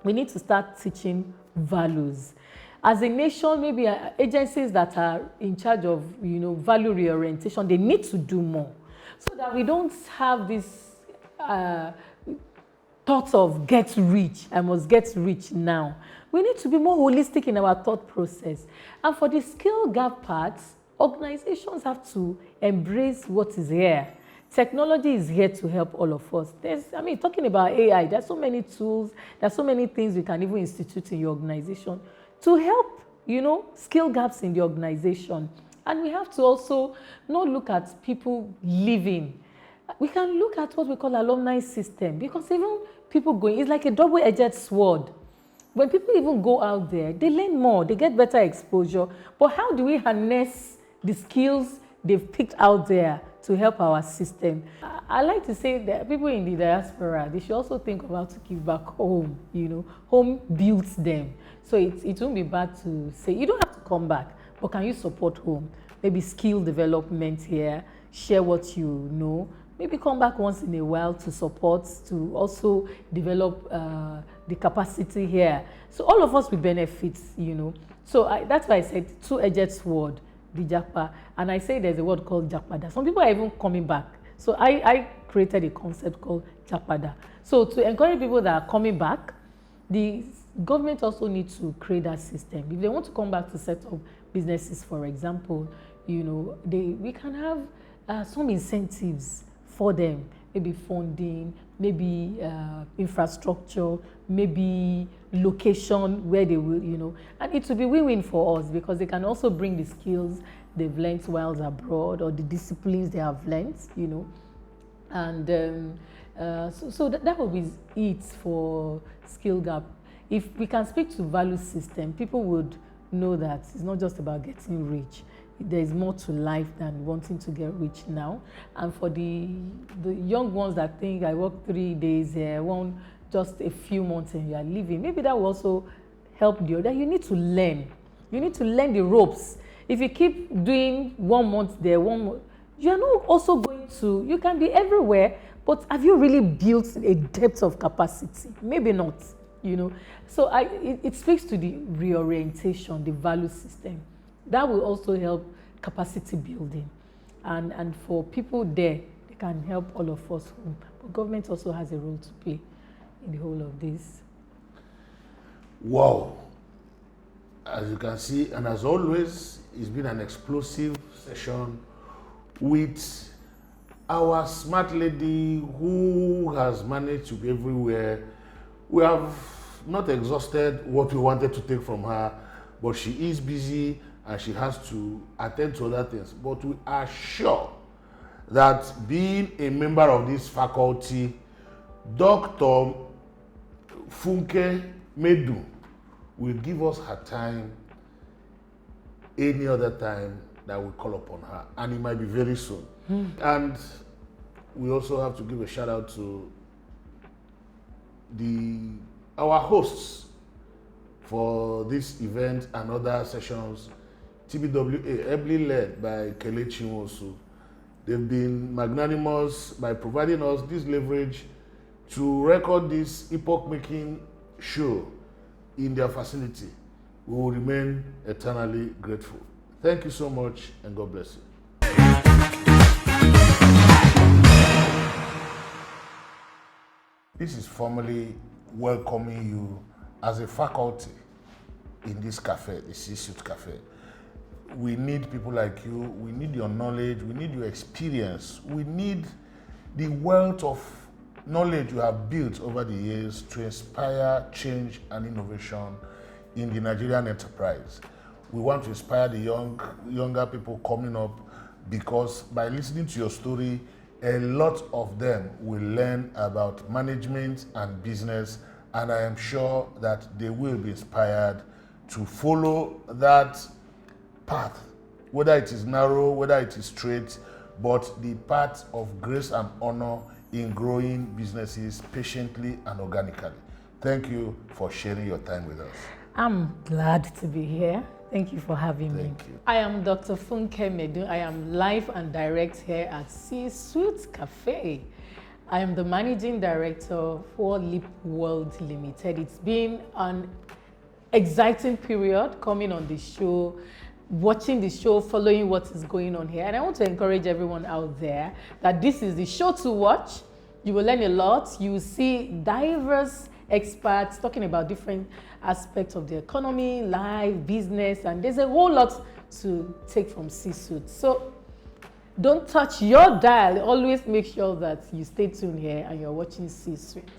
we need to start teaching values. As a nation, maybe agencies that are in charge of, value reorientation, they need to do more so that we don't have this thoughts of get rich. I must get rich now. We need to be more holistic in our thought process. And for the skill gap parts, organizations have to embrace what is here. Technology is here to help all of us. Talking about AI, there's so many tools, there's so many things we can even institute in your organization to help, skill gaps in the organization. And we have to also not look at people leaving. We can look at what we call alumni system, because even people going, it's like a double-edged sword. When people even go out there, they learn more, they get better exposure. But how do we harness the skills they've picked out there to help our system? I like to say that people in the diaspora, they should also think of how to give back home. Home builds them. So it won't be bad to say, you don't have to come back, but can you support home? Maybe skill development here, share what you know. Maybe come back once in a while to support, to also develop the capacity here. So all of us will benefit, So that's why I said two-edged sword, the Japa. And I say there's a word called Japada. Some people are even coming back. So I created a concept called Japada. So to encourage people that are coming back, the government also needs to create that system. If they want to come back to set up businesses, for example, we can have some incentives for them, maybe funding, maybe infrastructure, maybe location where they will, and it will be win-win for us because they can also bring the skills they've learned while abroad or the disciplines they have learned, and so that will be it for skill gap. If we can speak to value system, people would know that it's not just about getting rich. There is more to life than wanting to get rich now. And for the young ones that think I work 3 days here, just a few months and you are leaving, maybe that will also help the other. You need to learn. You need to learn the ropes. If you keep doing 1 month there, 1 month, you are not also going to, you can be everywhere, but have you really built a depth of capacity? Maybe not. you know. So it speaks to the reorientation, the value system. That will also help capacity building. And for people there, they can help all of us. But government also has a role to play in the whole of this. Wow. As you can see, and as always, it's been an explosive session with our smart lady who has managed to be everywhere. We have not exhausted what we wanted to take from her, but she is busy and she has to attend to other things. But we are sure that being a member of this faculty, Dr. Funke Medun will give us her time any other time that we call upon her, and it might be very soon. And we also have to give a shout out to our hosts for this event and other sessions. TBWA, ably led by Kelechi Nwosu. They've been magnanimous by providing us this leverage to record this epoch-making show in their facility. We will remain eternally grateful. Thank you so much, and God bless you. This is formally welcoming you as a faculty in this cafe, the C-Suite Cafe. We need people like you. We need your knowledge. We need your experience. We need the wealth of knowledge you have built over the years to inspire change and innovation in the Nigerian enterprise. We want to inspire the younger people coming up, because by listening to your story, a lot of them will learn about management and business, and I am sure that they will be inspired to follow that path, whether it is narrow, whether it is straight, but the path of grace and honor in growing businesses patiently and organically. Thank you for sharing your time with us. I'm glad to be here. Thank you for having me. Thank you. I am Dr. Funke Medun. I am live and direct here at C-Suite Cafe. I am the managing director for Leapworld Limited. It's been an exciting period coming on the show, watching the show, following what is going on here. And I want to encourage everyone out there that this is the show to watch. You will learn a lot. You will see diverse experts talking about different aspects of the economy, life, business, and there's a whole lot to take from C-Suite. So don't touch your dial. Always make sure that you stay tuned here and you're watching C-Suite.